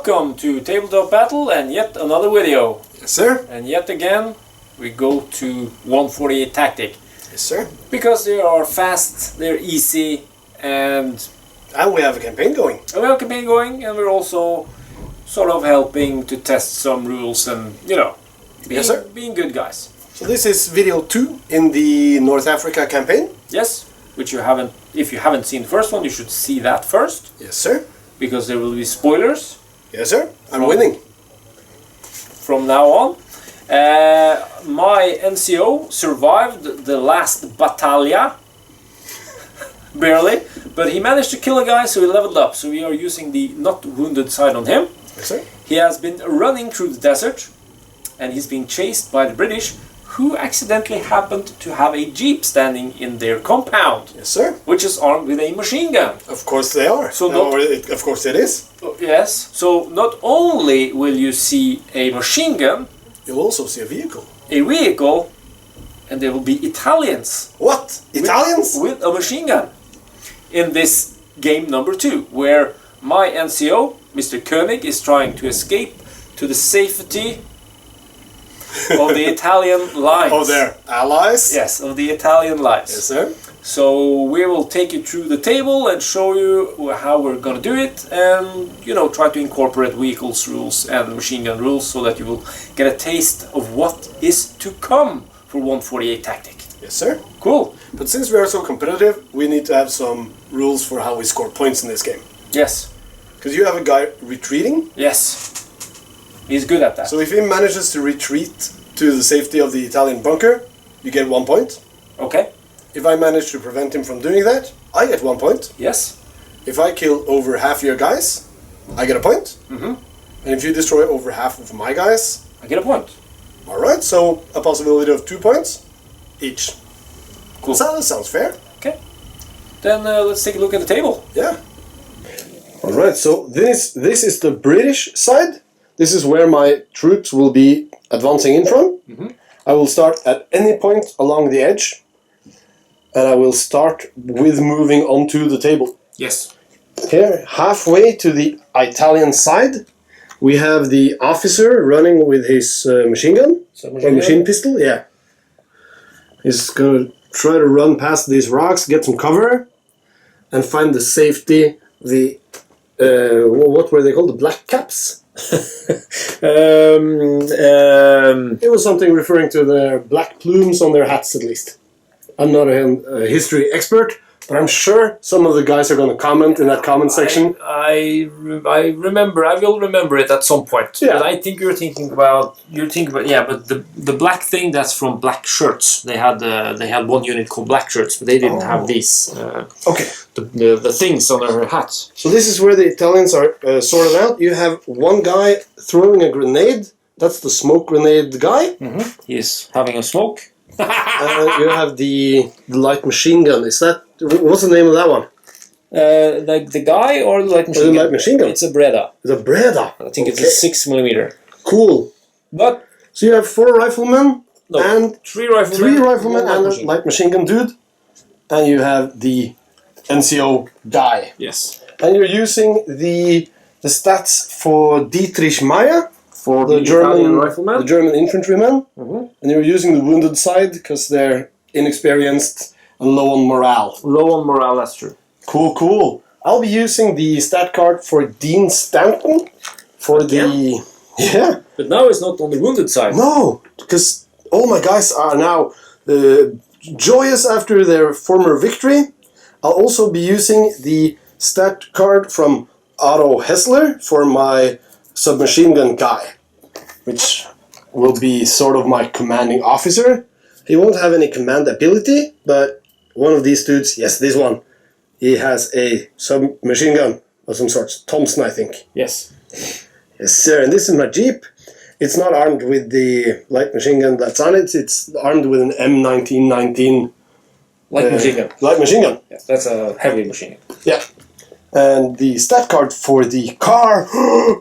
welcome to Tabletop Battle and yet another video. Yes, sir. And yet again, we go to 148Tactic. Yes, sir. Because they are fast, they're easy, and we have a campaign going. we have a campaign going, and we're also sort of helping to test some rules and, you know, being good guys. So this is video 2 in the North Africa campaign. Yes, which you haven't, if you haven't seen the first one, you should see that first. Yes, sir. Because there will be spoilers. Yes, sir. I'm winning. From now on. My NCO survived the last battaglia. Barely. But he managed to kill a guy, so he leveled up. So we are using the not wounded side on him. Yes, sir. He has been running through the desert. And he's being chased by the British, who accidentally happened to have a jeep standing in their compound. Yes, sir. Which is armed with a machine gun. Of course they are. So of course it is. Yes. So not only will you see a machine gun, you'll also see a vehicle. A vehicle, and there will be Italians. What? Italians? With a machine gun. In this game number 2, where my NCO, Mr. Koenig, is trying to escape to the safety of the Italian lines. Of their allies? Yes, of the Italian lines. Yes, sir. So we will take you through the table and show you how we're going to do it, and, you know, try to incorporate vehicles rules and machine gun rules so that you will get a taste of what is to come for 148Tactic. Yes, sir. Cool. But since we are so competitive, we need to have some rules for how we score points in this game. Yes. Because you have a guy retreating. Yes. He's good at that. So if he manages to retreat to the safety of the Italian bunker, you get 1 point. Okay. If I manage to prevent him from doing that, I get 1 point. Yes. If I kill over half your guys, I get a point. Mm-hmm. And if you destroy over half of my guys, I get a point. Alright, so a possibility of 2 points each. Cool. That sounds fair. Okay. Then let's take a look at the table. Yeah. Alright, so this is the British side. This is where my troops will be advancing in from. Mm-hmm. I will start at any point along the edge. And I will start with moving onto the table. Yes. Here, halfway to the Italian side, we have the officer running with his machine gun. Or machine pistol, yeah. He's going to try to run past these rocks, get some cover, and find the safety, what were they called? The black caps? It was something referring to the black plumes on their hats, at least. I'm not a history expert, but I'm sure some of the guys are going to comment in that comment section. I will remember it at some point. Yeah. But I think you're thinking about yeah. But the black thing, that's from black shirts. They had one unit called black shirts, but they didn't have these. Okay. The things on their hats. So this is where the Italians are sorted out. You have one guy throwing a grenade. That's the smoke grenade guy. Mm-hmm. He's having a smoke. You have the light machine gun. Is that, what's the name of that one? The guy or the light machine gun? The light machine gun. It's a Breda. It's a Breda. I think it's a 6mm. Cool. But so you have 4 riflemen and 3 riflemen, and a light machine gun dude, and you have the NCO guy. Yes. And you're using the stats for Dietrich Meyer. For the German rifleman? The German infantrymen. Mm-hmm. And you're using the wounded side because they're inexperienced and low on morale. Low on morale, that's true. Cool, cool. I'll be using the stat card for Dean Stanton for the... Yeah. But now it's not on the wounded side. No, because all my guys are now joyous after their former victory. I'll also be using the stat card from Otto Hessler for my submachine gun guy, which will be sort of my commanding officer. He won't have any command ability, but one of these dudes, yes, this one, he has a submachine gun of some sort. Thompson, I think. Yes. Yes, sir. And this is my Jeep. It's not armed with the light machine gun that's on it. It's armed with an M1919 light machine gun. Light machine gun. Yeah, that's a heavy machine gun. Yeah. And the stat card for the car.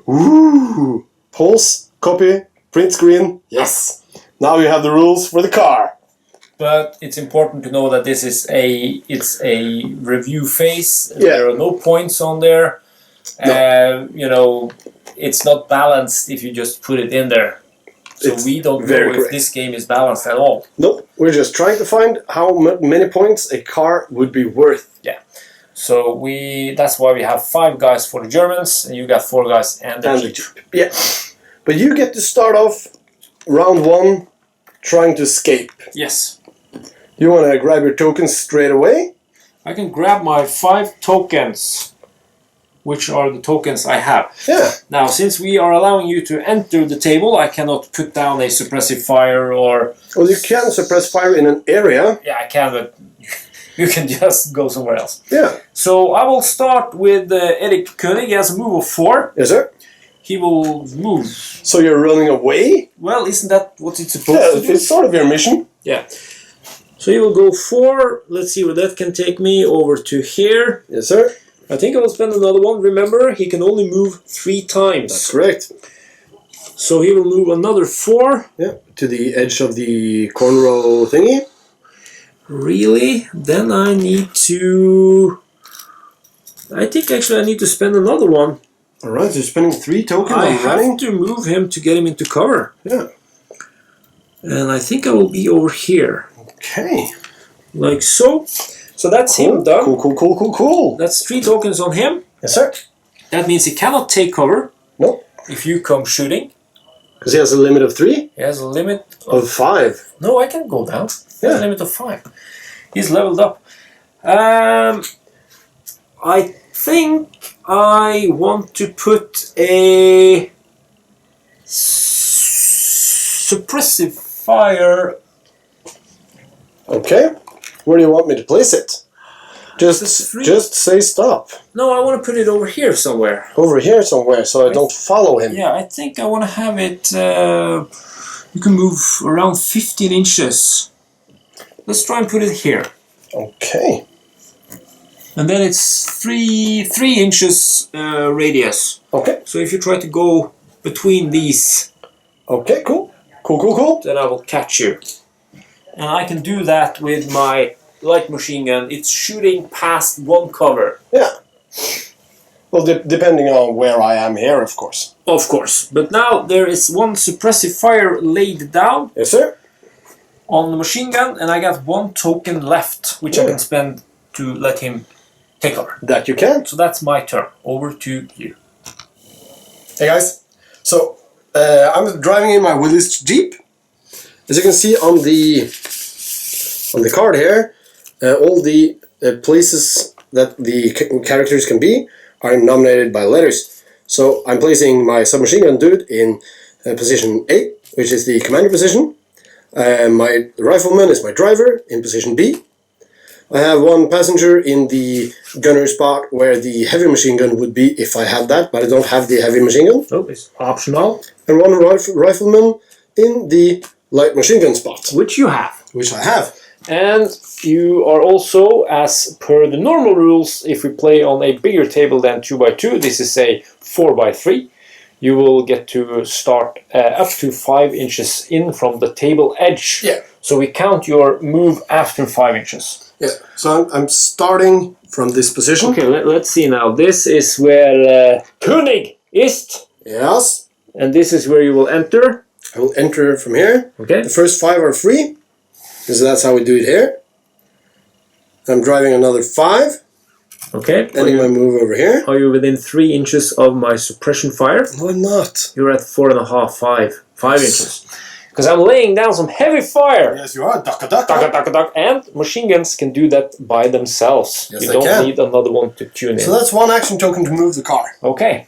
Ooh. Pulse, copy, print screen. Yes. Now you have the rules for the car. But it's important to know that this is a review phase. Yeah. There are no points on there. No. You know, it's not balanced if you just put it in there. So It's we don't very know if correct. this game is balanced at all. Nope, we're just trying to find how many points a car would be worth. Yeah. So that's why we have 5 guys for the Germans, and you got 4 guys and the Jeep. Yeah. But you get to start off round 1 trying to escape. Yes. You want to grab your tokens straight away? I can grab my 5 tokens, which are the tokens I have. Yeah. Now, since we are allowing you to enter the table, I cannot put down a suppressive fire or... Well, you can suppress fire in an area. Yeah, I can, but you can just go somewhere else. Yeah. So I will start with Erik Koenig. He has a move of 4. Yes, sir. He will move. So you're running away? Well, isn't that what it's supposed to do? It's sort of your mission. Yeah. So he will go 4. Let's see where that can take me. Over to here. Yes, sir. I think I will spend another one. Remember, he can only move 3 times. That's correct. So he will move another 4. Yeah, to the edge of the cornrow thingy. Really? Then I need to... I think actually I need to spend another one. Alright, so you're spending 3 tokens I on have running? to move him to get him into cover. Yeah. And I think I will be over here. Okay. Like so. So that's him done. Cool. That's 3 tokens on him. Yes, sir. That means he cannot take cover. No. If you come shooting. Because he has a limit of 3? He has a limit Of 5. No, I can go down. He has a Yeah. limit of 5. He's leveled up. I think I want to put a suppressive fire. Okay. Where do you want me to place it? Just say stop. No, I want to put it over here somewhere. Over here somewhere, so I don't follow him. Yeah, I think I want to have it... you can move around 15 inches. Let's try and put it here. Okay. And then it's 3 inches radius. Okay. So if you try to go between these... Okay, cool. Cool. Then I will catch you. And I can do that with my light machine gun. It's shooting past 1 cover. Yeah. Well, depending on where I am here, of course. Of course. But now there is 1 suppressive fire laid down. Yes, sir. On the machine gun, and I got 1 token left, which I can spend to let him take cover. That you can. So that's my turn. Over to you. Hey guys. So, I'm driving in my Willys Jeep. As you can see on the card here, all the places that the characters can be are nominated by letters. So I'm placing my submachine gun dude in position A, which is the commander position. My rifleman is my driver in position B. I have 1 passenger in the gunner spot where the heavy machine gun would be if I had that, but I don't have the heavy machine gun. Oh, it's optional. And 1 rifleman in the light machine gun spot. Which you have. Which I have. And you are also, as per the normal rules, if we play on a bigger table than 2x2, this is a 4x3, you will get to start up to 5 inches in from the table edge. Yeah. So we count your move after 5 inches. Yeah. So I'm starting from this position. Okay, let's see now. This is where König is. Yes. And this is where you will enter. I will enter from here. Okay. The first 5 are free. So that's how we do it here. I'm driving another 5. Okay. Ending my move over here. Are you within 3 inches of my suppression fire? No, I'm not. You're at 4.5, 5 inches. Because I'm laying down some heavy fire. Yes, you are. Duck. And machine guns can do that by themselves. Yes, you they don't can. need another one to tune in. So that's 1 action token to move the car. Okay.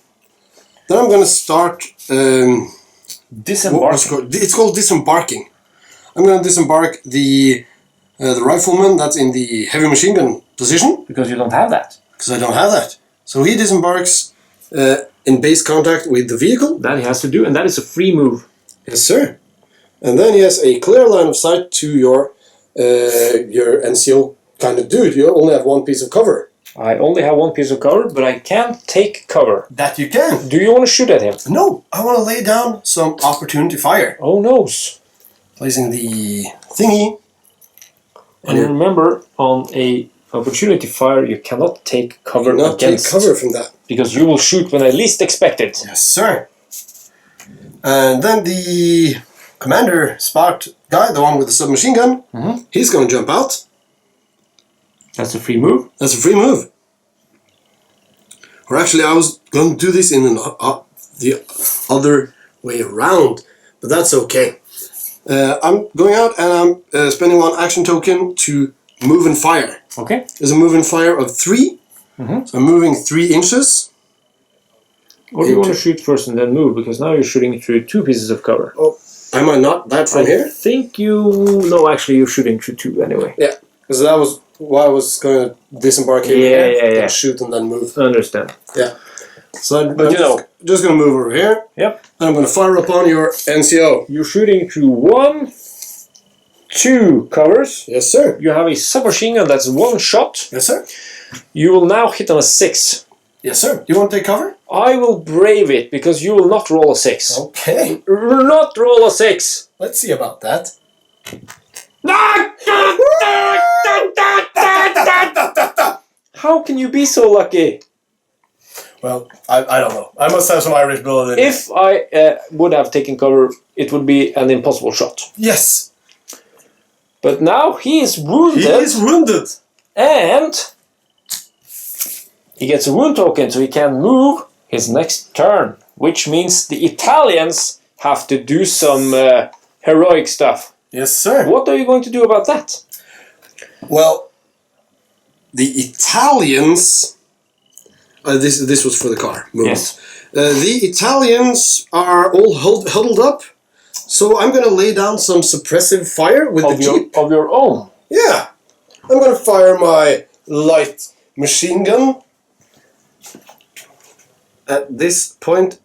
Then I'm going to start... Disembarking. It's called disembarking. I'm going to disembark the rifleman that's in the heavy machine gun position. Because you don't have that. Because I don't have that. So he disembarks in base contact with the vehicle. That he has to do, and that is a free move. Yes, sir. And then he has a clear line of sight to your NCO kind of dude. You only have 1 piece of cover. I only have 1 piece of cover, but I can take cover. That you can. Do you want to shoot at him? No, I want to lay down some opportunity fire. Oh, noes. Placing the thingy. And remember, on a opportunity fire, you cannot take cover Not against. take cover from that. because you will shoot when I least expect it. Yes, sir. And then the commander spot guy, the one with the submachine gun, he's going to jump out. That's a free move. That's a free move. Or actually, I was going to do this in the other way around, but that's okay. I'm going out and I'm spending 1 action token to move and fire. Okay. There's a move and fire of 3. So I'm moving 3 inches. Or do you want to shoot first and then move? Because now you're shooting through 2 pieces of cover. Oh, am I not that from here? I think you... No, actually you're shooting through 2 anyway. Yeah, because that was why I was going to disembark here. Yeah. Shoot and then move. I understand. Yeah. So I'm But just going to move over here. Yep. And I'm going to fire upon your NCO. You're shooting through 1, 2 covers. Yes, sir. You have a submachine gun that's 1 shot. Yes, sir. You will now hit on a 6. Yes, sir. You want to take cover? I will brave it because you will not roll a 6. Okay. Not roll a 6. Let's see about that. How can you be so lucky? Well, I don't know. I must have some Irish blood in it. If I would have taken cover, it would be an impossible shot. Yes. But now he is wounded. He is wounded. And he gets a wound token, so he can move his next turn. Which means the Italians have to do some heroic stuff. Yes, sir. What are you going to do about that? Well, the Italians... this was for the car movement. Yes. The Italians are all huddled up, so I'm going to lay down some suppressive fire with the Jeep. Of your own? Yeah. I'm going to fire my light machine gun at this point,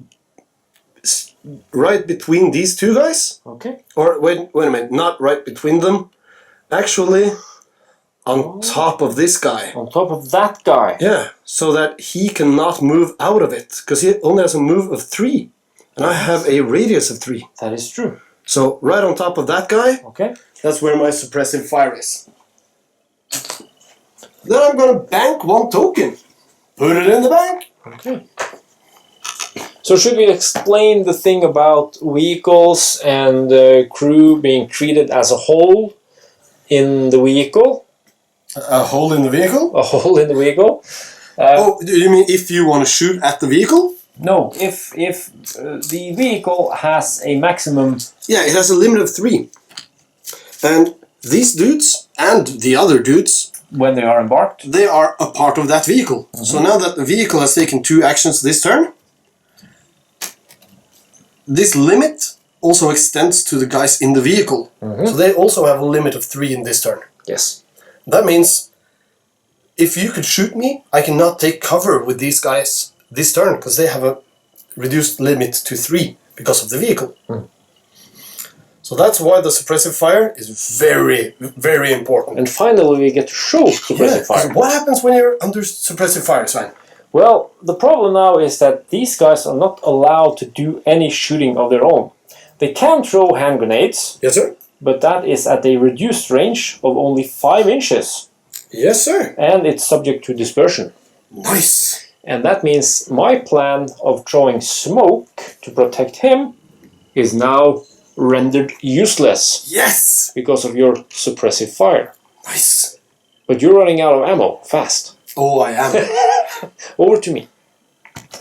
right between these 2 guys. Okay. Or wait a minute, not right between them. Actually, on top of this guy. On top of that guy. Yeah, so that he cannot move out of it, because he only has a move of 3, and I have a radius of 3. That is true. So right on top of that guy, Okay. that's where my suppressive fire is. Then I'm going to bank 1 token. Put it in the bank. Okay. So should we explain the thing about vehicles and crew being treated as a whole in the vehicle? A hole in the vehicle? A hole in the vehicle? Oh, do you mean if you want to shoot at the vehicle? No, if the vehicle has a maximum... Yeah, it has a limit of 3. And these dudes and the other dudes... When they are embarked? They are a part of that vehicle. So now that the vehicle has taken 2 actions this turn, this limit also extends to the guys in the vehicle. So they also have a limit of 3 in this turn. Yes. That means if you could shoot me, I cannot take cover with these guys this turn, because they have a reduced limit to 3 because of the vehicle. So that's why the suppressive fire is very, very important. And finally we get to show suppressive fire. So what happens when you're under suppressive fire, Svein? Well, the problem now is that these guys are not allowed to do any shooting of their own. They can throw hand grenades. Yes, sir. But that is at a reduced range of only 5 inches. Yes, sir. And it's subject to dispersion. Nice. And that means my plan of throwing smoke to protect him is now rendered useless. Yes. Because of your suppressive fire. Nice. But you're running out of ammo fast. Oh, I am. Over to me.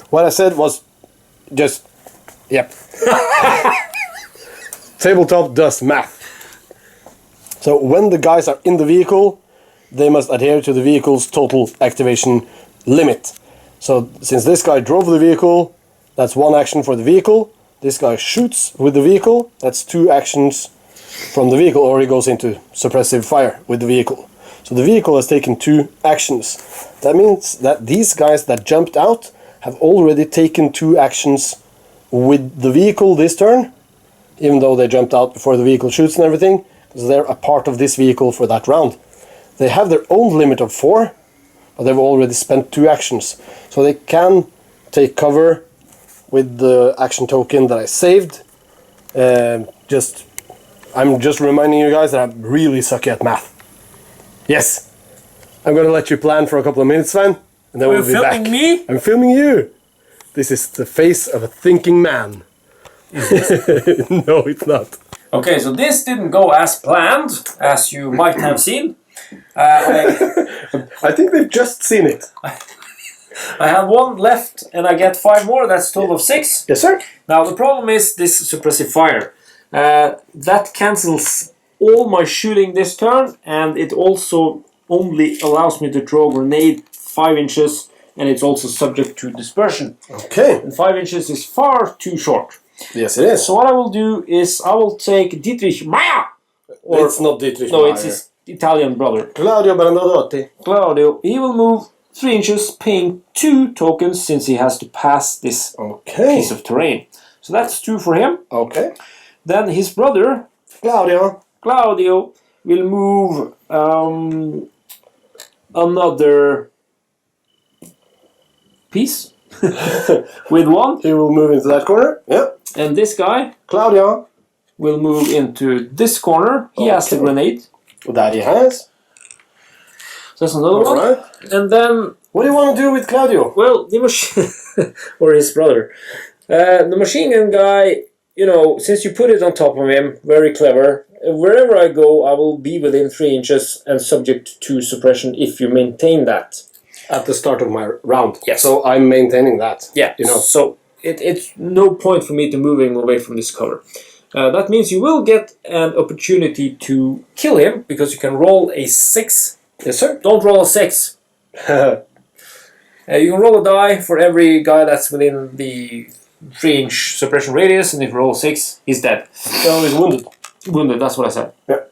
What I said was just... Yep. Tabletop does math. So when the guys are in the vehicle, they must adhere to the vehicle's total activation limit. So since this guy drove the vehicle, that's 1 action for the vehicle. This guy shoots with the vehicle, that's 2 actions from the vehicle, or he goes into suppressive fire with the vehicle. So the vehicle has taken 2 actions. That means that these guys that jumped out have already taken 2 actions with the vehicle this turn, even though they jumped out before the vehicle shoots and everything, because they're a part of this vehicle for that round. They have their own limit of 4, but they've already spent 2 actions. So they can take cover with the action token that I saved. I'm just reminding you guys that I'm really sucky at math. Yes. I'm going to let you plan for a couple of minutes, Svein, and then Are we'll you be back. filming me? I'm filming you. This is the face of a thinking man. No, it's not. Okay, so this didn't go as planned, as you might have seen. I think they've just seen it. I have 1 left, and I get 5 more. That's a total of 6. Yes, sir. Now the problem is this suppressive fire. That cancels all my shooting this turn, and it also only allows me to throw a grenade 5 inches, and it's also subject to dispersion. Okay. And 5 inches is far too short. Yes, it is. So what I will do is I will take Dietrich Maya. Or it's not Dietrich. no, it's his Italian brother. Claudio Bernadotti. Claudio. He will move 3 inches, paying 2 tokens since he has to pass this Okay. piece of terrain. So that's 2 for him. Okay. Then his brother Claudio will move another piece with 1. He will move into that corner. Yeah. And this guy Claudio. will move into this corner. He has the grenade. That he has. So that's another one. Right. And then, What do you want to do with Claudio? well, the machine or his brother, the machine gun guy. You know, since you put it on top of him, very clever. Wherever I go, I will be within 3 inches and subject to suppression if you maintain that. At the start of my round. Yes. So I'm maintaining that. Yeah, You know. so it's no point for me to move him away from this cover. That means you will get an opportunity to kill him because you can roll a 6. Yes, sir. Don't roll a 6. You can roll a die for every guy that's within the 3-inch suppression radius, and if you roll a 6, he's dead. So he's wounded. Wounded, that's what I said. Yeah.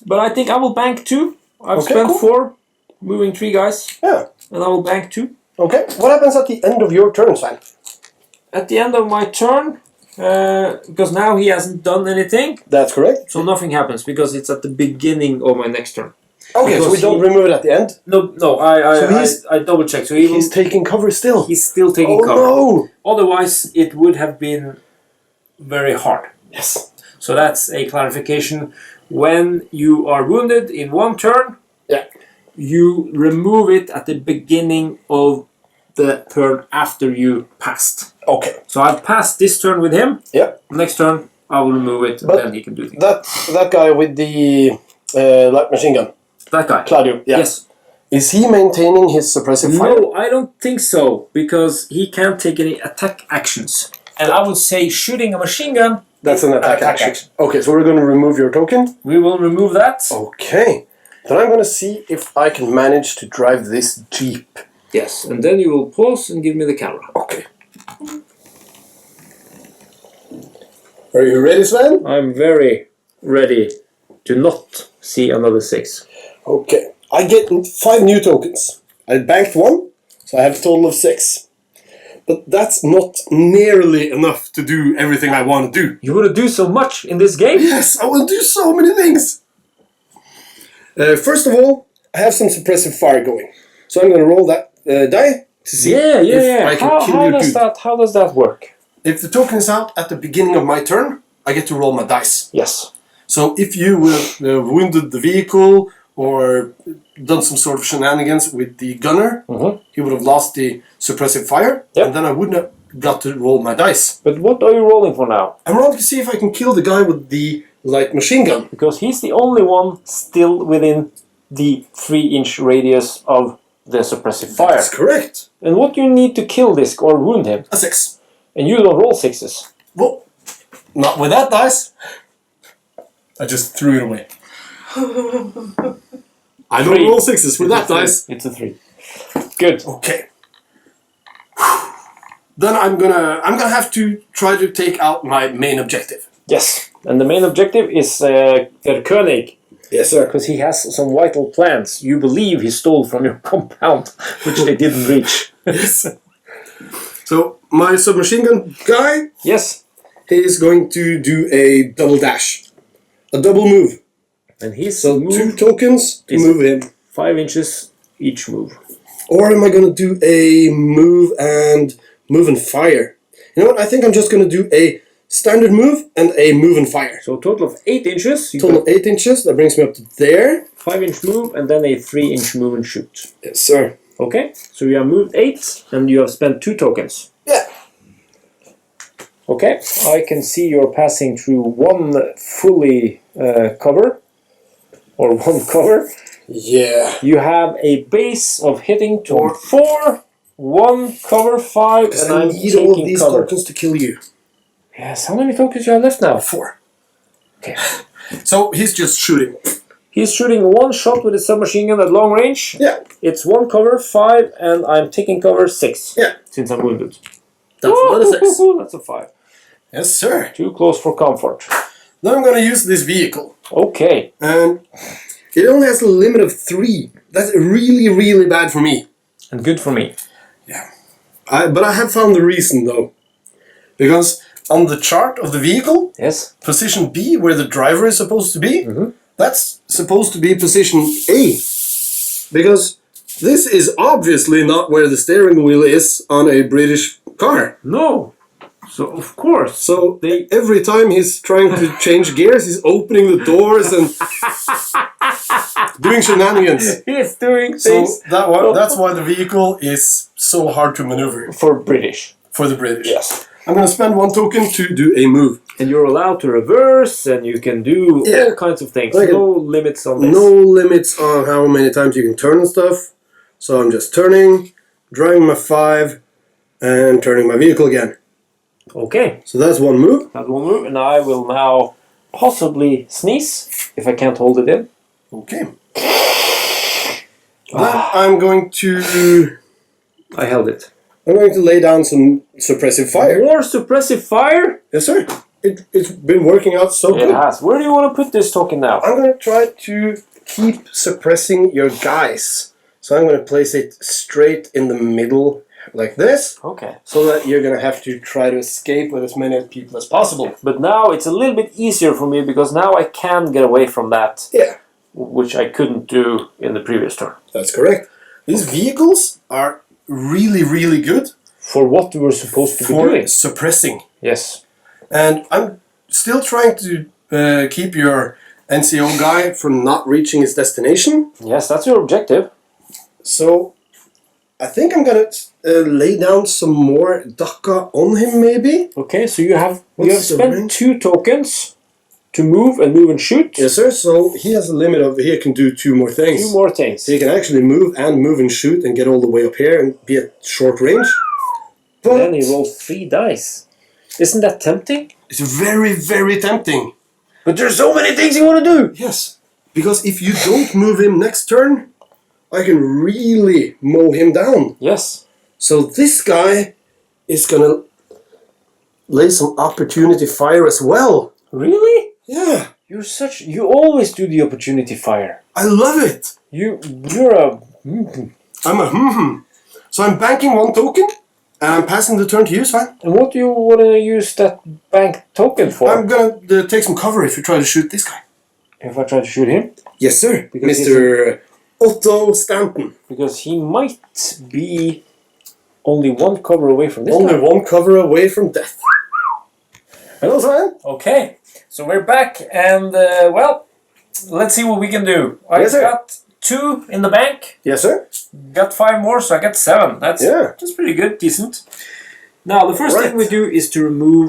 But I think I will bank 2. I've Okay, spent cool. 4, moving 3 guys, Yeah. and I will bank 2. Okay. What happens at the end of your turn, Svein? At the end of my turn, because now he hasn't done anything, That's correct. so nothing happens because it's at the beginning of my next turn. Okay, so Because we don't he- remove it at the end. No, I double checked. So He's taking cover still. he's still taking Oh cover. no! Otherwise, it would have been very hard. Yes. So that's a clarification. When you are wounded in one turn, Yeah. you remove it at the beginning of the turn after you passed. Okay. So I've passed this turn with him. Yeah. Next turn, I will remove it, and But then he can do things. That guy with the light machine gun, That guy. Claudio. Yeah. Yes. Is he maintaining his suppressive fire? No, I don't think so, because he can't take any attack actions. And I would say shooting a machine gun. That's an attack action. action. Okay, so we're going to remove your token. We will remove that. Okay. Then I'm going to see if I can manage to drive this Jeep. Yes, and then you will pause and give me the camera. Okay. Are you ready, Sven? I'm very ready to not see another 6. Okay. I get 5 new tokens. I banked 1, so I have a total of 6. But that's not nearly enough to do everything I want to do. You want to do so much in this game? Yes, I will do so many things. First of all, I have some suppressive fire going. So I'm going to roll that die to see if I can kill your dude. How does that work? If the token is out at the beginning of my turn, I get to roll my dice. Yes. So if you will wounded the vehicle or done some sort of shenanigans with the gunner, he would have lost the suppressive fire, Yep. and then I wouldn't have got to roll my dice. But what are you rolling for now? I'm rolling to see if I can kill the guy with the light machine gun. Because he's the only one still within the 3-inch radius of the suppressive fire. That's correct. And what do you need to kill this or wound him? A 6. And you don't roll 6s. Well, not with that dice. I just threw it away. I don't 3. roll 6s with that dice. It's a 3. Good. Okay. Then I'm gonna have to try to take out my main objective. Yes. And the main objective is Der König. Yes, sir. Because he has some vital plans you believe he stole from your compound, which they didn't reach. Yes. So my submachine gun guy, Yes. he is going to do a double dash, a double move. And he's So 2 tokens to move him. 5 inches each move. Or am I going to do a move and fire? You know what? I think I'm just going to do a standard move and a move and fire. So a total of 8 inches. Total of 8 inches. That brings me up to there. 5-inch move and then a 3-inch move and shoot. Yes, sir. Okay, so you have moved 8 and you have spent 2 tokens. Yeah. Okay, I can see you're passing through one fully cover, or one cover. Yeah. You have a base of hitting to 4, 1 cover 5, and I I'm need all of taking these cover. tokens to kill you. Yes, how many tokens do you have left now? 4. Okay. So he's just shooting. He's shooting 1 shot with his submachine gun at long range. Yeah. It's 1 cover 5, and I'm taking cover 6. Yeah. Since I'm wounded. That's not a 6. That's a 5. Yes, sir. Too close for comfort. Now I'm going to use this vehicle. Okay. And it only has a limit of 3. That's really, really bad for me. And good for me. Yeah. But I have found the reason, though. Because on the chart of the vehicle, Yes. position B, where the driver is supposed to be, that's supposed to be position A. Because this is obviously not where the steering wheel is on a British car. No. So, of course. So every time he's trying to change gears, he's opening the doors and doing shenanigans. He's doing So things that's why the vehicle is so hard to maneuver for British. for the British. Yes. I'm going to spend 1 token to do a move. And you're allowed to reverse, and you can do all kinds of things. Like no limits on this. No limits on how many times you can turn and stuff. So I'm just turning, drawing my 5, and turning my vehicle again. Okay. So that's 1 move. That's 1 move, and I will now possibly sneeze if I can't hold it in. Okay. Then I'm going to I held it. lay down some suppressive fire. More suppressive fire? Yes, sir. It's been working out so It good. has. Where do you want to put this token now? I'm going to try to keep suppressing your guys. So I'm going to place it straight in the middle like this. Okay. So that you're going to have to try to escape with as many people as possible. But now it's a little bit easier for me because now I can get away from that. Yeah. Which I couldn't do in the previous turn. That's correct. These vehicles are really, really good For what we were supposed to be for doing. suppressing. Yes. And I'm still trying to keep your NCO guy from not reaching his destination. Yes, that's your objective. So I think I'm gonna lay down some more Dhaka on him, maybe. Okay, so you have What's the spent range? 2 tokens to move and shoot. Yes, sir. So he has a limit of he can do 2 more things. 2 more things. So he can actually move and shoot and get all the way up here and be at short range. But Then he rolls 3 dice. Isn't that tempting? it's very, very tempting. But there's so many things you want to do. Yes, because if you don't move him next turn, I can really mow him down. Yes. So this guy is gonna lay some opportunity fire as well. Really? Yeah, You always do the opportunity fire. I love it. You're a... I'm a So I'm banking 1 token, and I'm passing the turn to you, Svein. And what do you want to use that bank token for? I'm gonna take some cover if you try to shoot this guy. If I try to shoot him? Yes, sir. Because Mr. Otto Stanton. Because he might be only 1 cover away from this Only guy. 1 cover away from death. Hello, Svein. Okay, so we're back, and well, let's see what we can do. I Yes, sir. got 2 in the bank, Yes, sir. got 5 more, so I got 7. That's pretty good, decent. Now, the first thing we do is to remove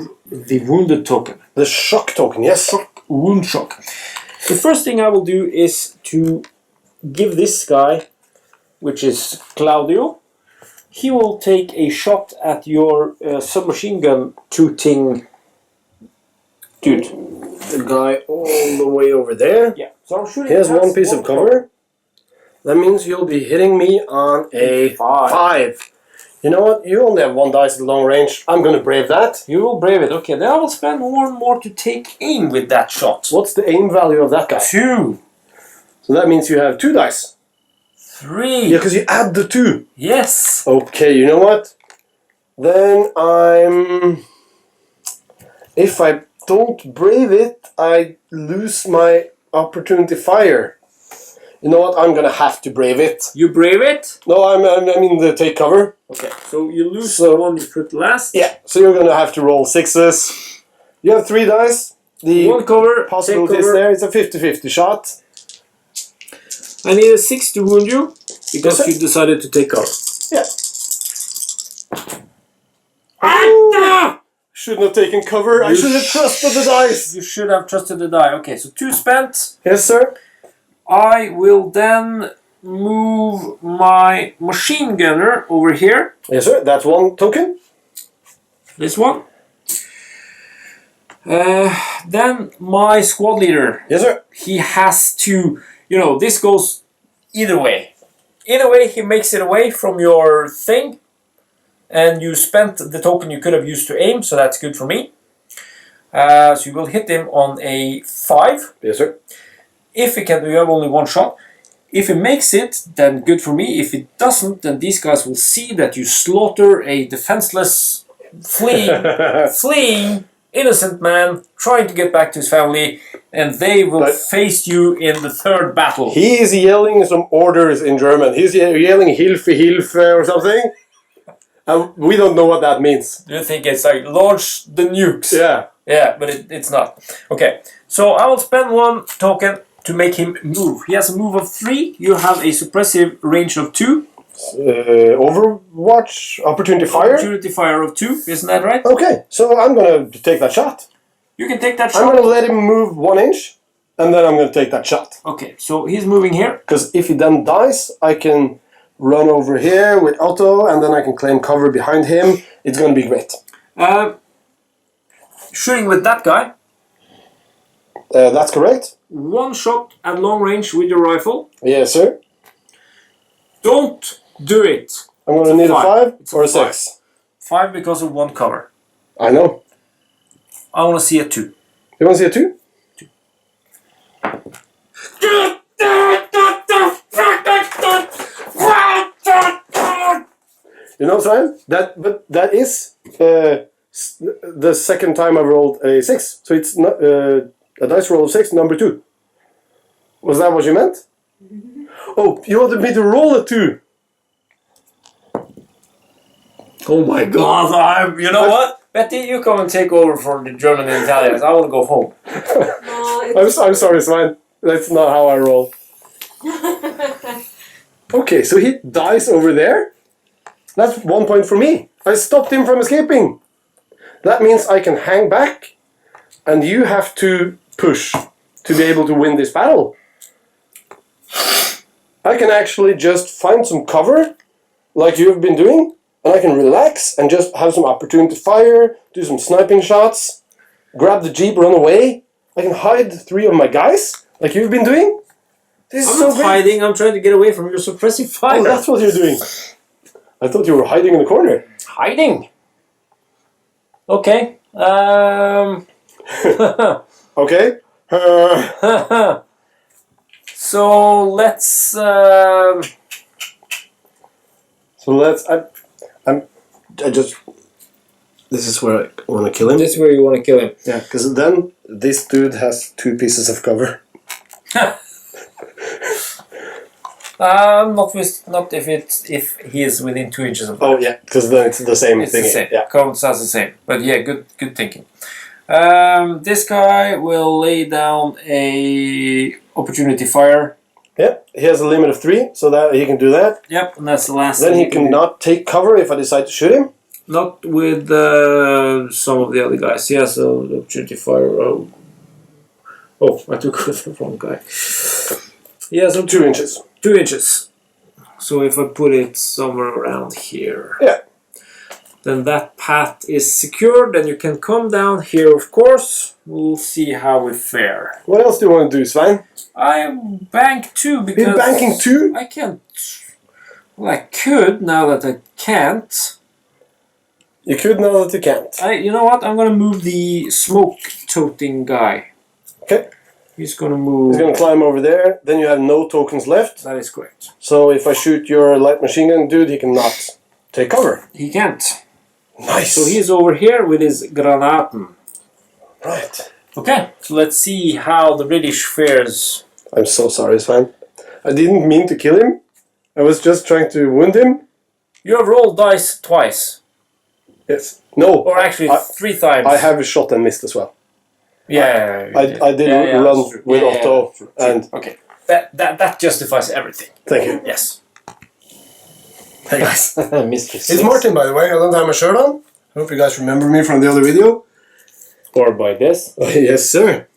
the wounded token. The shock token, yes. Wound shock. The first thing I will do is to give this guy, which is Claudio, he will take a shot at your submachine gun tooting dude. The guy all the way over there. Yeah, so I'm shooting. He has past 1 piece of cover. That means you'll be hitting me on a 5. You know what? You only have 1 dice at long range. I'm gonna brave that. You will brave it. Okay, then I will spend more and more to take aim with that shot. What's the aim value of that guy? 2. So that means you have 2 dice. 3. Yeah, because you add the 2. Yes. Okay, you know what? Then if I don't brave it, I lose my opportunity fire. You know what? I'm gonna have to brave it. You brave it? No, I mean the take cover. Okay, so you lose the one you put last. Yeah, so you're gonna have to roll 6s. You have 3 dice. The One cover. possibility is there. It's a 50-50 shot. I need a 6 to wound you because Yes, you decided to take cover. Yeah. Shouldn't have taken cover. I should have trusted the dice. You should have trusted the die. Okay, so 2 spent. Yes, sir. I will then move my machine gunner over here. Yes, sir. That's 1 token. This one. Then my squad leader. Yes, sir. He has to, this goes either way. Either way, he makes it away from your thing. And you spent the token you could have used to aim, so that's good for me. So you will hit him on a 5. Yes, sir. If he can, you have only 1 shot. If he makes it, then good for me. If it doesn't, then these guys will see that you slaughter a defenseless, fleeing innocent man trying to get back to his family, and they will face you in the 3rd battle. He is yelling some orders in German. He's yelling Hilfe, Hilfe or something. And we don't know what that means. Do you think it's like launch the nukes? Yeah. Yeah, but it's not. Okay, so I will spend 1 token to make him move. He has a move of 3. You have a suppressive range of 2. Overwatch, opportunity fire? Opportunity fire of 2, isn't that right? Okay, so I'm going to take that shot. You can take that shot. I'm going to let him move 1 inch, and then I'm going to take that shot. Okay, so he's moving here. Because if he then dies, I can run over here with Otto, and then I can claim cover behind him. It's going to be great. Shooting with that guy. That's correct. 1 shot at long range with your rifle. Yes, sir. Don't do it. I'm going to need a 5 or a 5. 6. 5 because of 1 cover. I know. I want to see a 2. You want to see a 2? 2. You know, Svein, that is the second time I've rolled a 6. So it's not, a dice roll of 6, number 2. Was that what you meant? Oh, you wanted me to roll a 2. Oh my God! You know what? Betty, you come and take over for the German and Italians. I want to go home. I'm sorry, Svein. That's not how I roll. Okay, so he dies over there. That's 1 point for me. I stopped him from escaping. That means I can hang back, and you have to push to be able to win this battle. I can actually just find some cover, like you've been doing, and I can relax and just have some opportunity fire, do some sniping shots, grab the jeep, run away. I can hide 3 of my guys, like you've been doing. This is I'm so not great. hiding. I'm trying to get away from your suppressive fire. Oh, that's what you're doing. I thought you were hiding in the corner. Hiding. Okay. Okay. So let's. So let's. I just. This is where I want to kill him. This is where you want to kill him. Yeah, because then this dude has 2 pieces of cover. Not if he is within 2 inches of that. Oh yeah, because then it's the same It's thing. the same. Yeah. Counts as the same. But yeah, good thinking. This guy will lay down a opportunity fire. Yeah, he has a limit of 3, so that he can do that. Yep, and that's the last. Then thing he cannot take cover if I decide to shoot him. Not with some of the other guys. He has an opportunity fire. Oh, I took the wrong guy. He has 2 inches. 2 inches. So if I put it somewhere around here, Yeah. then that path is secured. Then you can come down here, of course. We'll see how we fare. What else do you want to do, Svein? I bank 2 because You're banking 2? I can't. Well, I could now that I can't. You could now that you can't. You know what? I'm gonna move the smoke-toting guy. Okay. He's gonna move. He's going to climb over there. Then you have no tokens left. That is correct. So if I shoot your light machine gun dude, he cannot take cover. He can't. Nice. So he's over here with his granaten. Right. Okay, so let's see how the British fares. I'm so sorry, Svein. I didn't mean to kill him. I was just trying to wound him. You have rolled dice twice. Yes. No. Or actually 3 times. I have shot and missed as well. Yeah. I did run with Otto, and okay, that justifies everything. thank you. Yes. Hey guys, Mr. it's Martin, by the way. I don't have my shirt on. I hope you guys remember me from the other video. Or by this. Yes, sir.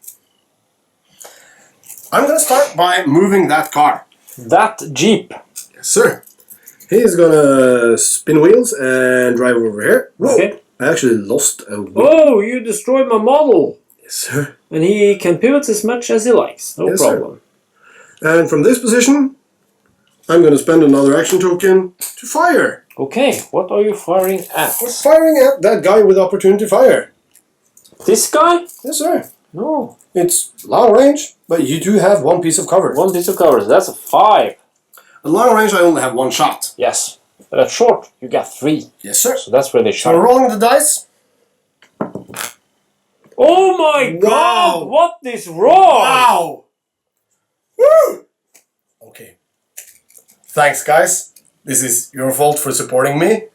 I'm gonna start by moving that car. That Jeep. Yes, sir. He's gonna spin wheels and drive over here. Whoa. Okay. I actually lost a wheel. Oh, you destroyed my model. Yes, sir. And he can pivot as much as he likes. No Yes, problem. Sir. And from this position, I'm gonna spend another action token to fire. Okay, what are you firing at? I'm firing at that guy with opportunity fire. This guy? Yes, sir. No. It's long range, but you do have one piece of cover. One piece of cover, so that's a 5. At long range, I only have one shot. Yes. But at short, you got 3. Yes, sir. So that's where they So shot. rolling the dice. Oh my god! What is wrong? Wow! Woo! Okay. Thanks, guys. This is your fault for supporting me.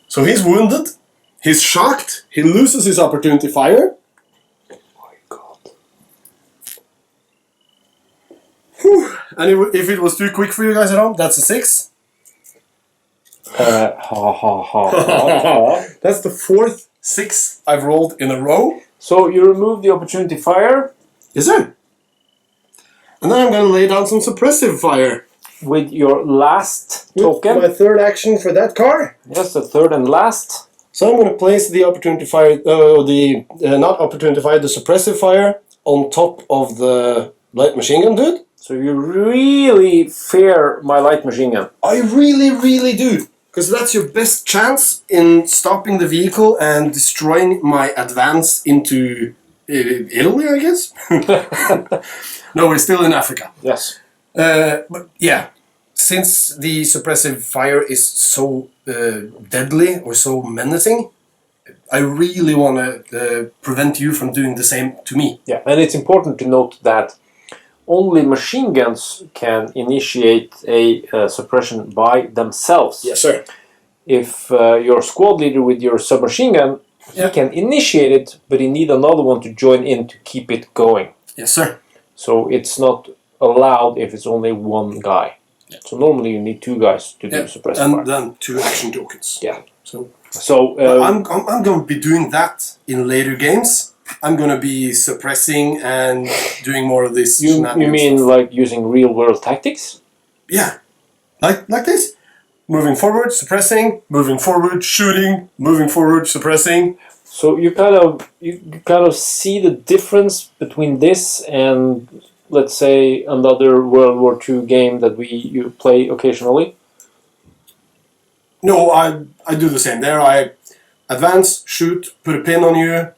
So he's wounded. He's shocked. He loses his opportunity fire. Oh my god. Whew. And if it was too quick for you guys at home, that's a 6. That's the 4th 6 I've rolled in a row. So you remove the opportunity fire Yes, sir. And then I'm going to lay down some suppressive fire. with your last token. My third action for that car. Yes, the third and last. So I'm going to place the opportunity fire, not opportunity fire, the suppressive fire on top of the light machine gun dude. So you really fear my light machine gun. I really, really do. Because that's your best chance in stopping the vehicle and destroying my advance into Italy, I guess? No, we're still in Africa. Yes. But yeah, since the suppressive fire is so deadly or so menacing, I really want to prevent you from doing the same to me. Yeah, and it's important to note that only machine guns can initiate a suppression by themselves. Yes, sir. If your squad leader with your submachine gun, he can initiate it, but he need another one to join in to keep it going. Yes, sir. So it's not allowed if it's only one guy. Yeah. So normally you need 2 guys to do suppressive fire. And then 2 action tokens. Yeah. So I'm I'm going to be doing that in later games. I'm going to be suppressing and doing more of this. You mean stuff. like using real world tactics? Yeah, like this. Moving forward, suppressing. Moving forward, shooting. Moving forward, suppressing. So you kind of see the difference between this and, let's say, another World War II game that you play occasionally? No, I do the same. There I advance, shoot, put a pin on you,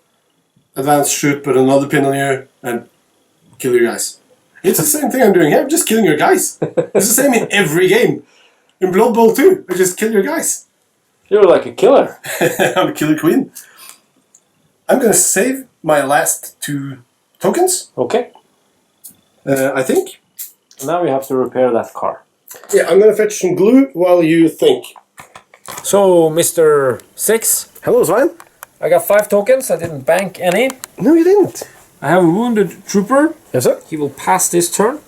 advance, shoot, put another pin on you, and kill your guys. It's the same thing I'm doing here. I'm just killing your guys. It's the same in every game. In Blood Bowl 2, I just kill your guys. You're like a killer. I'm a killer queen. I'm gonna save my last 2 tokens. Okay. I think. Now we have to repair that car. Yeah, I'm gonna fetch some glue while you think. So, Mr. 6, Hello, Svein. I got 5 tokens. I didn't bank any. No, you didn't. I have a wounded trooper. Yes, sir. He will pass this turn.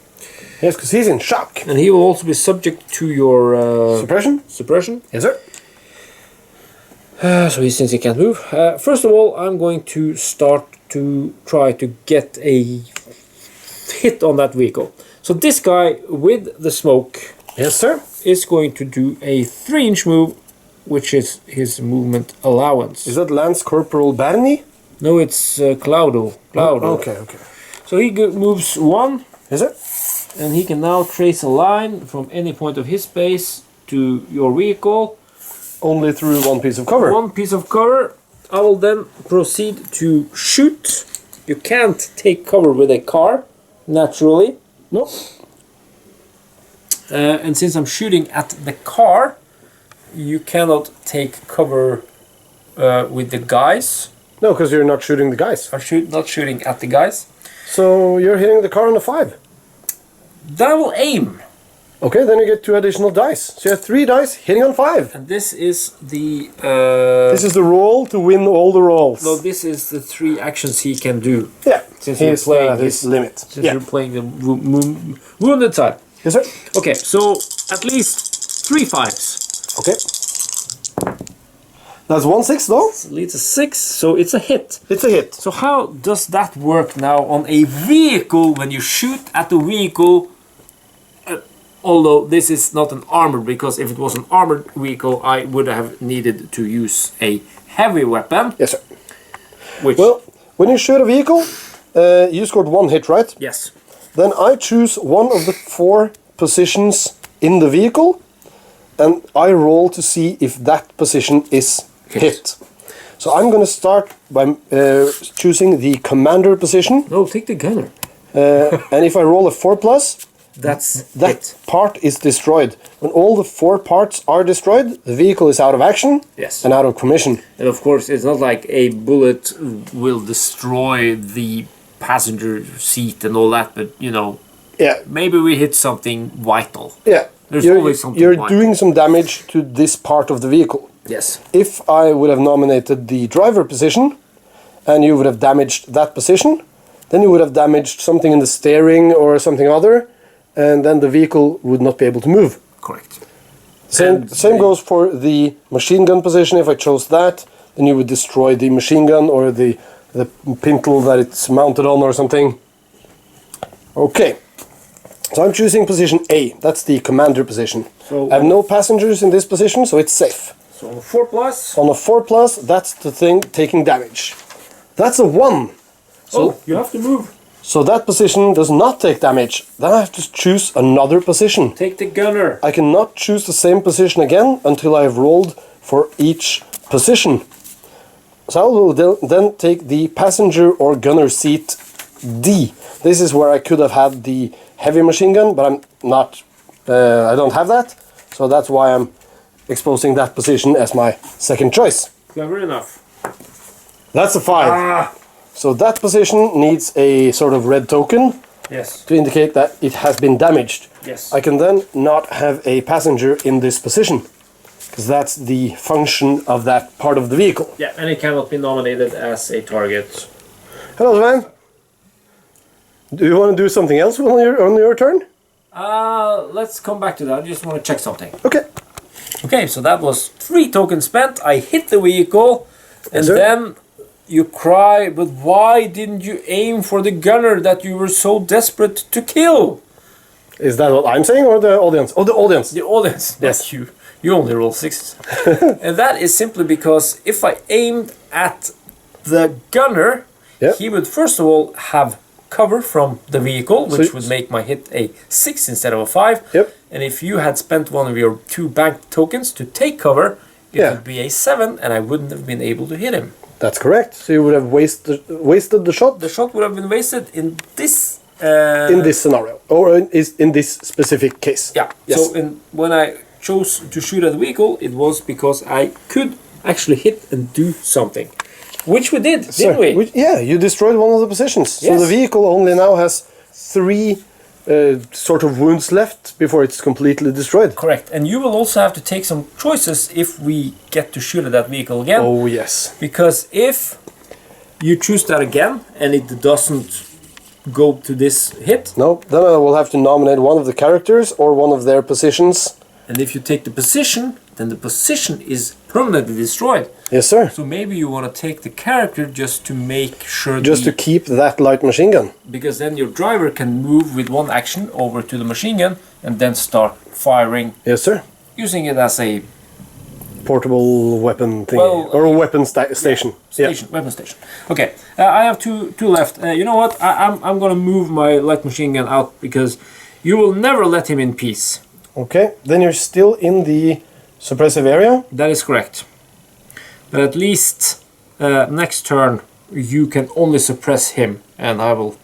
Yes, because he's in shock. And he will also be subject to your Suppression? Yes, sir. So since he can't move. First of all, I'm going to start to try to get a hit on that vehicle. So this guy with the smoke, yes, sir, is going to do a 3-inch move, which is his movement allowance. Is that Lance Corporal Barney? No, it's Cloudo. Okay. So he moves 1. Is it? And he can now trace a line from any point of his base to your vehicle. Only through one piece of cover. One piece of cover. I will then proceed to shoot. You can't take cover with a car, naturally. No. And since I'm shooting at the car, you cannot take cover with the guys. No, because you're not shooting the guys. I'm not shooting at the guys. So you're hitting the car on a 5. Then I will aim. Okay, then you get 2 additional dice. So you have 3 dice hitting on 5. And this is the... This is the roll to win all the rolls. No, this is the 3 actions he can do. Yeah, Since you're playing his limit. Since you're playing the wounded side. Yes, sir. Okay, so at least 3 5s. Okay. That's 1 6 though. It leads a 6, so it's a hit. It's a hit. So how does that work now on a vehicle when you shoot at the vehicle? Although this is not an armored, because if it was an armored vehicle, I would have needed to use a heavy weapon. Yes, sir. Which, well, when you shoot a vehicle, you scored 1 hit, right? yes. Then I choose one of the 4 positions in the vehicle, and I roll to see if that position is hit. So I'm going to start by choosing the commander position. No, take the gunner. And if I roll a 4+, That that part is destroyed. When all the 4 parts are destroyed, the vehicle is out of action Yes. and out of commission. And of course, it's not like a bullet will destroy the passenger seat and all that, but you know, Yeah, maybe we hit something vital. yeah. There's you're, always something You're vital. doing some damage to this part of the vehicle. Yes. If I would have nominated the driver position, and you would have damaged that position, then you would have damaged something in the steering or something other, and then the vehicle would not be able to move. Correct. Same goes for the machine gun position. If I chose that, then you would destroy the machine gun or the pintle that it's mounted on or something. Okay. So I'm choosing position A. That's the commander position. So I have no passengers in this position, so it's safe. So on a 4+. On a 4+, that's the thing taking damage. That's a 1. So, You have to move. so that position does not take damage. Then I have to choose another position. Take the gunner. I cannot choose the same position again until I have rolled for each position. So I will then take the passenger or gunner seat D. This is where I could have had the heavy machine gun, but I'm not. I don't have that, so that's why I'm exposing that position as my second choice. Clever enough. That's a 5. So that position needs a sort of red token Yes. to indicate that it has been damaged. Yes. I can then not have a passenger in this position, because that's the function of that part of the vehicle. Yeah, and it cannot be nominated as a target. Hello, Svein. Do you want to do something else on your turn? Let's come back to that. I just want to check something. Okay. Okay, so that was 3 tokens spent. I hit the vehicle, and sir. then you cry, but why didn't you aim for the gunner that you were so desperate to kill? Is that what I'm saying or the audience? Oh, the audience. The audience, Yes. not you. You only roll 6s. And that is simply because if I aimed at the gunner, Yep. he would first of all have cover from the vehicle, which So- would make my hit a 6 instead of a 5. Yep. And if you had spent one of your 2 bank tokens to take cover, it Yeah. would be a 7, and I wouldn't have been able to hit him. That's correct. So you would have wasted the shot The shot would have been wasted in this. in this scenario, or in this specific case. Yeah. Yes. So when I chose to shoot at the vehicle, it was because I could actually hit and do something, which we did, didn't we? Yeah, you destroyed one of the positions. So Yes. the vehicle only now has 3 sort of wounds left before it's completely destroyed. Correct. And you will also have to take some choices if we get to shoot at that vehicle again. Oh yes. Because if you choose that again and it doesn't go to this hit, No, then I will have to nominate one of the characters or one of their positions. and if you take the position, then the position is permanently destroyed. Yes, sir. So maybe you want to take the character just to make sure Just to keep that light machine gun. because then your driver can move with one action over to the machine gun and then start firing, Yes, sir. using it as a Portable weapon thing, Well, or a weapon station. weapon station. Okay, I have two left. You know what? I'm gonna move my light machine gun out because you will never let him in peace. Okay, then you're still in the suppressive area. That is correct. But at least next turn you can only suppress him, and I will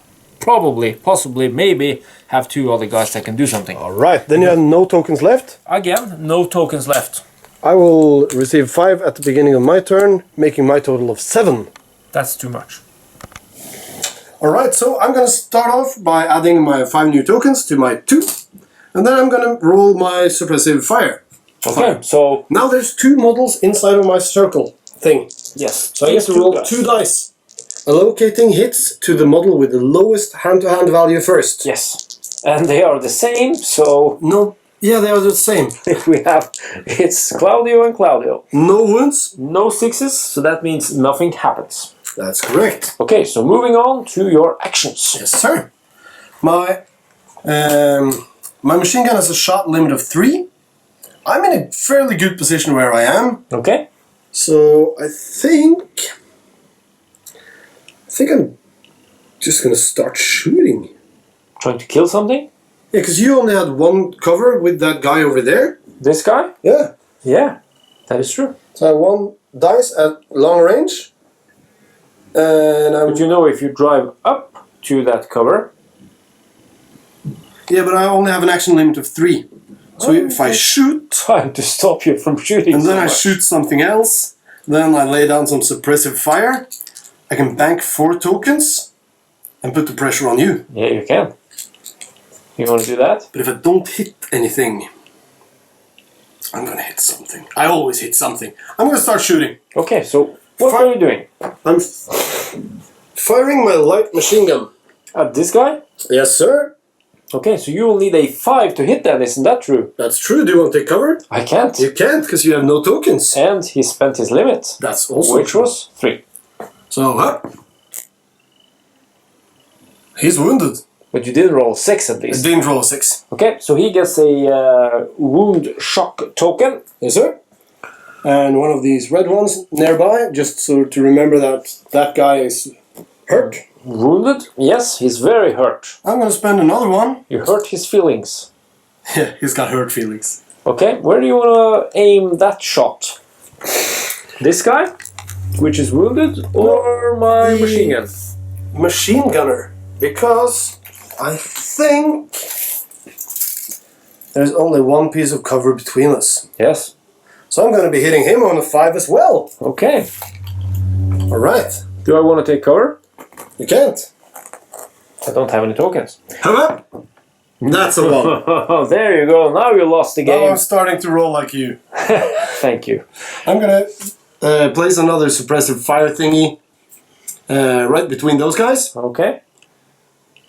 probably, possibly, maybe have 2 other guys that can do something. All right, then you have no tokens left. Again, no tokens left. I will receive 5 at the beginning of my turn, making my total of 7. That's too much. Alright, so I'm going to start off by adding my 5 new tokens to my 2. And then I'm gonna roll my suppressive fire. Okay, so Now there's 2 models inside of my circle thing. yes. So I get to roll 2 dice. Allocating hits to the model with the lowest hand-to-hand value first. Yes. And they are the same, so No. Yeah, they are the same. we have it's Claudio and Claudio. No wounds. No 6s, so that means nothing happens. That's correct. Okay, so moving on to your actions. Yes, sir. My machine gun has a shot limit of 3. I'm in a fairly good position where I am. Okay. So I think I'm just gonna start shooting. Trying to kill something? Yeah, because you only had 1 cover with that guy over there. This guy? Yeah. Yeah, that is true. So I have 1 dice at long range. And But you know, if you drive up to that cover... Yeah, but I only have an action limit of 3. So if I shoot... Trying to stop you from shooting And then so I much. shoot something else. Then I lay down some suppressive fire. I can bank 4 tokens. And put the pressure on you. Yeah, you can. You want to do that? But if I don't hit anything... I'm gonna hit something. I always hit something. I'm gonna start shooting. Okay, so what are you doing? I'm firing my light machine gun. At this guy? Yes, sir. Okay, so you will need a 5 to hit that, isn't that true? That's true. Do you want to take cover? I can't. You can't, because you have no tokens. And he spent his limit. That's also Which true. was 3. So, he's wounded. But you did roll 6 at I least. didn't roll a 6. Okay, so he gets a wound shock token. Yes, sir. And one of these red ones nearby, just so to remember that that guy is hurt. Wounded? Yes, he's very hurt. I'm gonna spend another one. You hurt his feelings. Yeah, he's got hurt feelings. Okay, where do you want to aim that shot? This guy? Which is wounded? Or my the- machine gun? Machine gunner. Because I think there's only 1 piece of cover between us. Yes. So I'm gonna be hitting him on a 5 as well. Okay. Alright. Do I want to take cover? You can't. I don't have any tokens. How about? That's a 1. Oh, there you go. Now you lost the Now game. I'm starting to roll like you. Thank you. I'm gonna place another suppressive fire thingy right between those guys, Okay.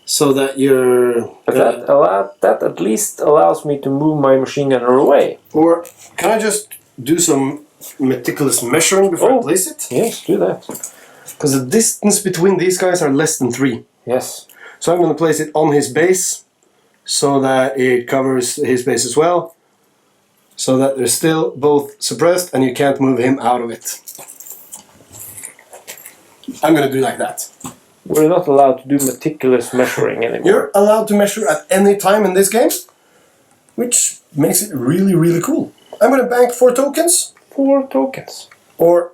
so that you're. But that at least allows me to move my machine gunner away. Or can I just do some meticulous measuring before I place it? Yes, do that. Because the distance between these guys are less than 3. Yes. So I'm going to place it on his base, so that it covers his base as well, so that they're still both suppressed and you can't move him out of it. I'm going to do like that. We're not allowed to do meticulous measuring anymore. You're allowed to measure at any time in this game, which makes it really, really cool. I'm going to bank 4 tokens, 4 tokens. or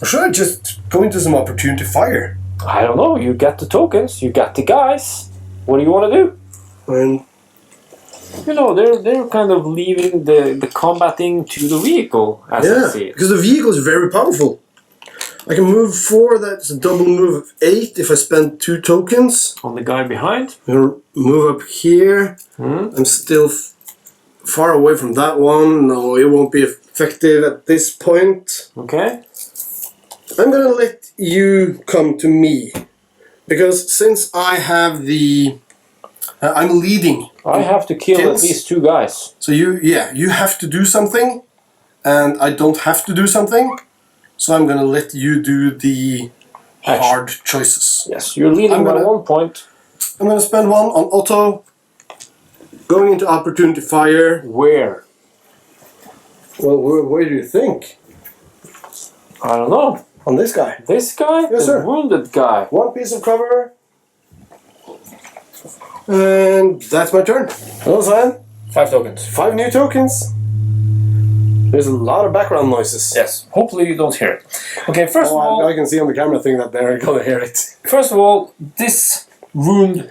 should I just go into some opportunity fire? I don't know. You got the tokens. You got the guys. What do you want to do? And You know, they're kind of leaving the combating to the vehicle, as I yeah, see it. because the vehicle is very powerful. I can move 4, that's a double move of 8 if I spend 2 tokens. On the guy behind. I'm gonna move up here. I'm still far away from that one. No, it won't be effective at this point. Okay. I'm gonna let you come to me. Because since I have the... I'm leading. I have to kill Kills. at least 2 guys. So you have to do something. And I don't have to do something. So I'm gonna let you do the hard choices. Yes, you're leading by 1 point. I'm gonna spend 1 on auto. Going into opportunity fire. Where? Well, where do you think? I don't know. On this guy. This guy? Yes, the sir. wounded guy. 1 piece of cover. And that's my turn. Hello, Svein. 5 tokens. 5 new tokens. There's a lot of background noises. Yes. Hopefully you don't hear it. Okay, first of all, I can see on the camera thing that they're gonna hear it. this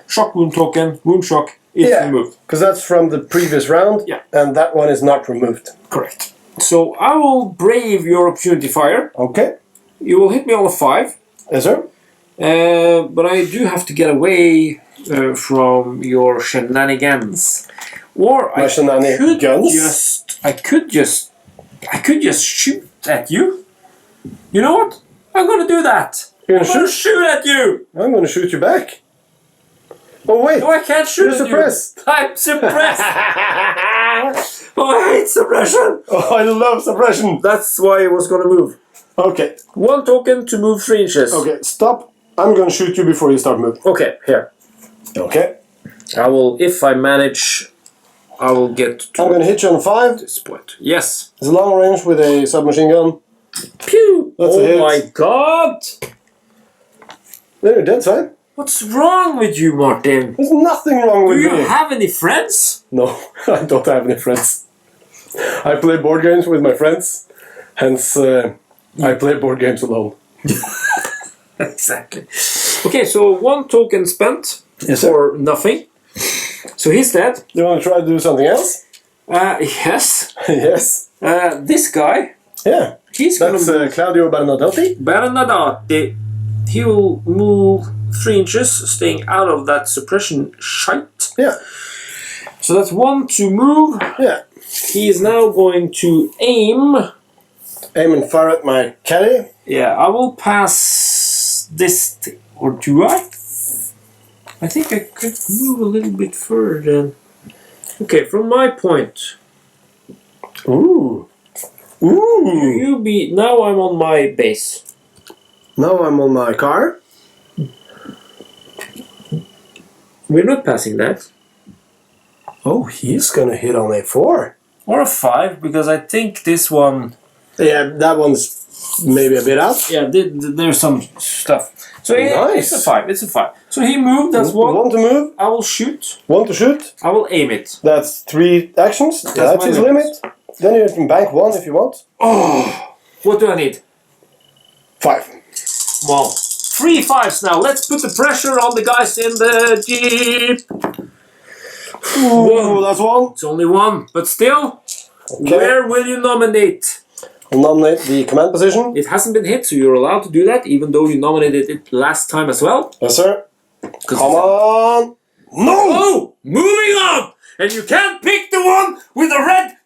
shock wound token, wound shock, is removed. because that's from the previous round. Yeah. And that one is not removed. Correct. So I will brave your opportunity fire. Okay. You will hit me on a 5. Yes, sir. But I do have to get away from your shenanigans. Or My shenanigans? I could just shoot at you. You know what? I'm gonna do that. You're I'm gonna shoot at you. I'm gonna shoot you back. Oh wait! No, I can't shoot at suppressed. you. I'm suppressed. Oh, I hate suppression. Oh, I love suppression. That's why I was gonna move. Okay. 1 token to move 3 inches. Okay, stop. I'm gonna shoot you before you start moving. Okay, here. Okay. I will, if I manage, I will get to I'm gonna hit you on 5. this point. Yes. It's long range with a submachine gun. Pew! That's a oh hit. my god! Then you're dead, Svein. What's wrong with you, Martin? There's nothing wrong with Do you me. have any friends? No, I don't have any friends. I play board games with my friends, hence I play board games alone. Exactly. Okay, so 1 token spent Yes, sir. for nothing. So he's dead. You want to try to do something else? Yes. Yes. This guy, Yeah. he's That's gonna move. Claudio Bernardotti. Bernardotti. He will move 3 inches, staying out of that suppression shite. Yeah. So that's 1 to move. Yeah. He is now going to aim. Aim and fire at my caddy. Yeah, I will pass this. Or do I? I think I could move a little bit further. Okay, from my point. Ooh. Ooh. You be. Now I'm on my base. Now I'm on my car. We're not passing that. Oh, he's gonna hit on a 4. Or a 5, because I think this one. Yeah, that one's maybe a bit out. Yeah, there's some stuff. So Nice. it's a 5. It's a 5. So he moved. That's 1. 1 to move, I will shoot. 1 to shoot. I will aim it. That's 3 actions. That's my his limit. limit. Then you can bank 1 if you want. Oh, what do I need? 5. Well, 3 5s now. Let's put the pressure on the guys in the jeep. Ooh, that's 1. It's only 1, but still. Okay. Where will you nominate? I'll nominate the command position. It hasn't been hit, so you're allowed to do that, even though you nominated it last time as well. Yes, sir. Come on. No! Oh! Moving on! And you can't pick the one with a red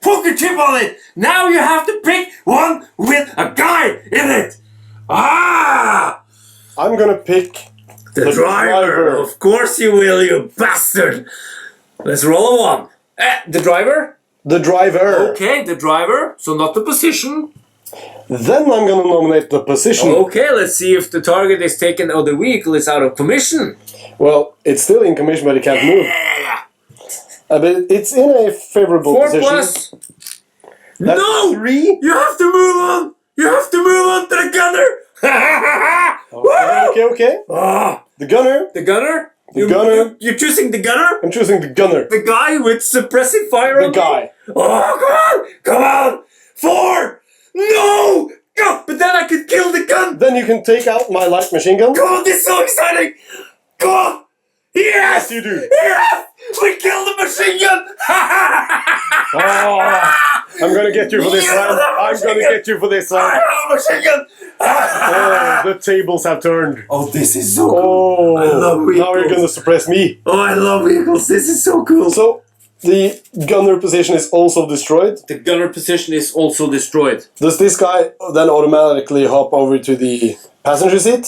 poker chip on it! Now you have to pick one with a guy in it! Ah! I'm gonna pick The driver! Of course you will, you bastard! Let's roll a 1. The driver? the driver. Okay, the driver. So not the position. Then I'm gonna nominate the position. Okay, let's see if the target is taken or the vehicle is out of commission. Well, it's still in commission, but it can't move. Yeah. But it's in a favorable 4 position. plus. That's No! 3. You have to move on! You have to move on to the gunner! Okay. Ah, The gunner. the gunner? Gunner. You're choosing the gunner? I'm choosing the gunner. The guy with suppressive fire The on guy. me? Oh, come on! 4! No! Go! But then I could kill the gun! Then you can take out my light machine gun. Come on, this is so exciting! Come on! Yes! Yes, you do. Yes! We killed the machine gun! Oh, I'm gonna get you for this Yes, one. I'm machine gonna gun. get you for this I one. have a machine gun! Oh, the tables have turned. Oh, this is so cool. Oh, I love now you're vehicles. gonna suppress me. Oh, I love vehicles. This is so cool. So, the gunner position is also destroyed. The gunner position is also destroyed. Does this guy then automatically hop over to the passenger seat?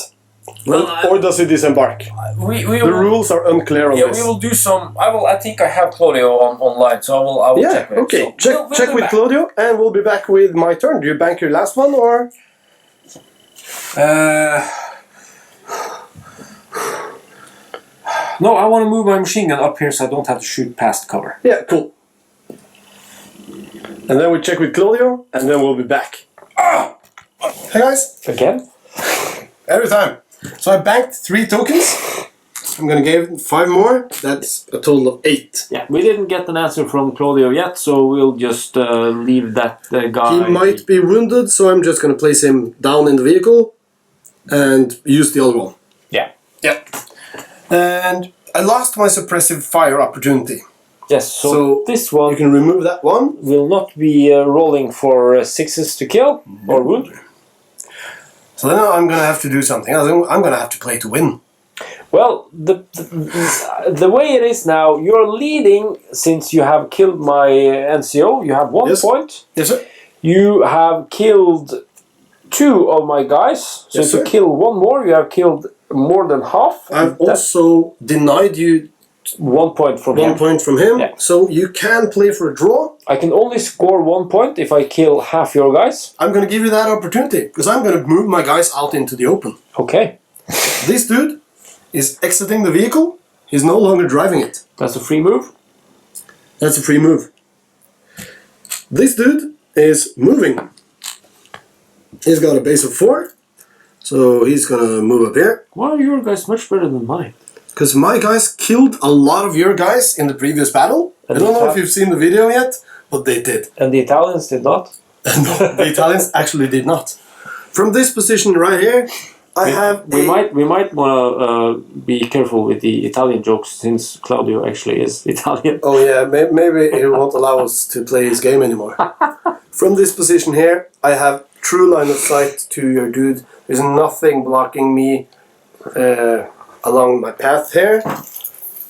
Well, Or does he disembark? we The rules are unclear on Yeah, this. we will do some. I think I have Claudio online, so I will Yeah, check with him. okay. So Check, we'll check be with back. Claudio, and we'll be back with my turn. Do you bank your last one, or? No, I want to move my machine gun up here so I don't have to shoot past cover. Yeah, cool. And then we check with Claudio, and then we'll be back. Hey guys. Again? Every time. So I banked 3 tokens. I'm gonna give 5 more. That's a total of 8. Yeah, we didn't get an answer from Claudio yet, so we'll just leave that guy. He might be wounded, so I'm just gonna place him down in the vehicle and use the other one. Yeah. Yeah. And I lost my suppressive fire opportunity. Yes, so So this one You can remove that one. will not be rolling for 6s to kill or wound. So then I'm going to have to do something else. I'm going to have to play to win. Well, the way it is now, you're leading since you have killed my NCO. You have 1 point. Yes, sir. You have killed 2 of my guys. So Yes, if you sir. kill 1 more, you have killed more than half. I've also denied you 1 point from him. 1 point from him. Yeah. So you can play for a draw. I can only score 1 point if I kill half your guys. I'm going to give you that opportunity because I'm going to move my guys out into the open. Okay. This dude is exiting the vehicle. He's no longer driving it. That's a free move. That's a free move. This dude is moving. He's got a base of 4. So he's going to move up here. Why are your guys much better than mine? Because my guys killed a lot of your guys in the previous battle. I don't know if you've seen the video yet, but they did. And the Italians did not? No, the Italians actually did not. From this position right here, I have We might want to be careful with the Italian jokes since Claudio actually is Italian. Oh yeah, maybe he won't allow us to play his game anymore. From this position here, I have true line of sight to your dude. There's nothing blocking me along my path here,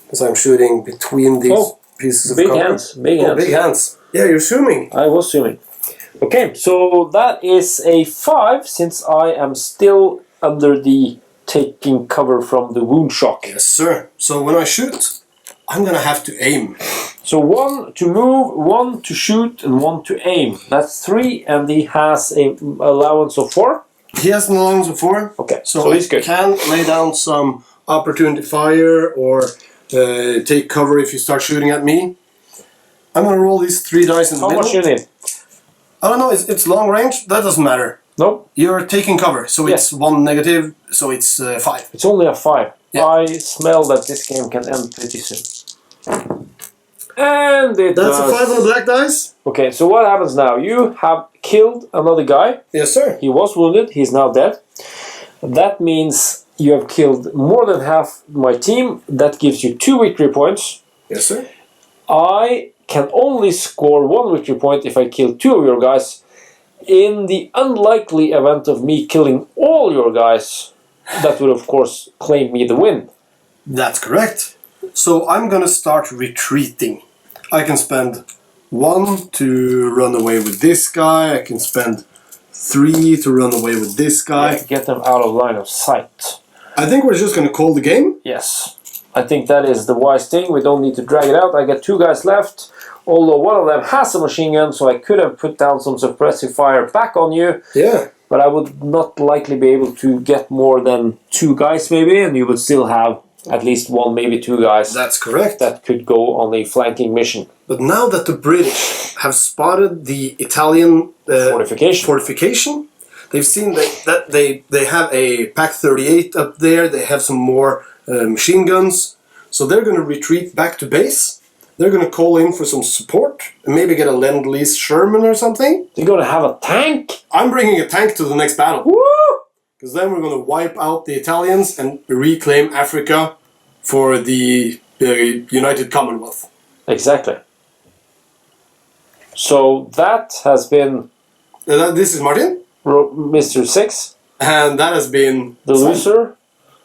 because I'm shooting between these pieces of cover. Big hands. Big hands. Yeah, you're zooming. I was zooming. Okay, so that is a 5 since I am still under the taking cover from the wound shock. Yes, sir. So when I shoot, I'm gonna have to aim. So 1 to move, 1 to shoot, and 1 to aim. That's 3, and he has an allowance of 4. He has an allowance of 4. Okay, so he's good. I can lay down some opportunity fire or take cover if you start shooting at me. I'm gonna roll these 3 dice in the middle. How much you need? I don't know, it's long range, that doesn't matter. Nope. You're taking cover, so it's 1 negative, so it's 5. It's only a 5. Yeah. I smell that this game can end pretty soon. And it That's does. a 5 on the black dice. Okay, so what happens now? You have killed another guy. Yes, sir. He was wounded, he's now dead. That means you have killed more than half my team. That gives you 2 victory points. Yes, sir. I can only score 1 victory point if I kill 2 of your guys. In the unlikely event of me killing all your guys, that would of course claim me the win. That's correct. So I'm gonna start retreating. I can spend 1 to run away with this guy. I can spend 3 to run away with this guy. Get them out of line of sight. I think we're just gonna call the game. Yes. I think that is the wise thing. We don't need to drag it out. I got 2 guys left. Although one of them has a machine gun, so I could have put down some suppressive fire back on you. Yeah. But I would not likely be able to get more than 2 guys maybe, and you would still have at least 1, maybe 2 guys. That's correct. That could go on a flanking mission. But now that the British have spotted the Italian fortification, they've seen that they have a Pak 38 up there, they have some more machine guns, so they're going to retreat back to base. They're going to call in for some support and maybe get a Lend-Lease Sherman or something. They're going to have a tank? I'm bringing a tank to the next battle. Woo! Because then we're going to wipe out the Italians and reclaim Africa for the United Commonwealth. Exactly. So that has been... This is Martin. Mr. 6. And that has been... The loser.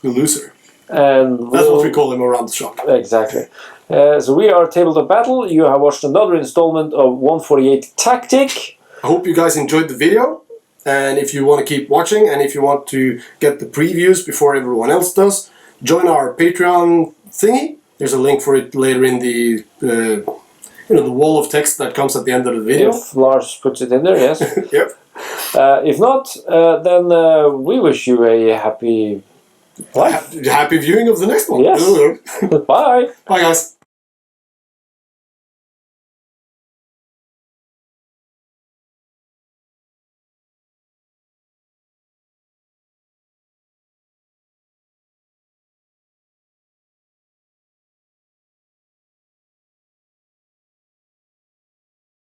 The loser. And that's what we call him around the shop. Exactly. So we are Tabletopbattle. You have watched another installment of 48Tactic. I hope you guys enjoyed the video. And if you want to keep watching and if you want to get the previews before everyone else does, join our Patreon thingy. There's a link for it later in the the wall of text that comes at the end of the video. If Lars puts it in there, yes. Yep. If not, then we wish you a happy life. Happy viewing of the next one. Yes. Bye. Bye, guys.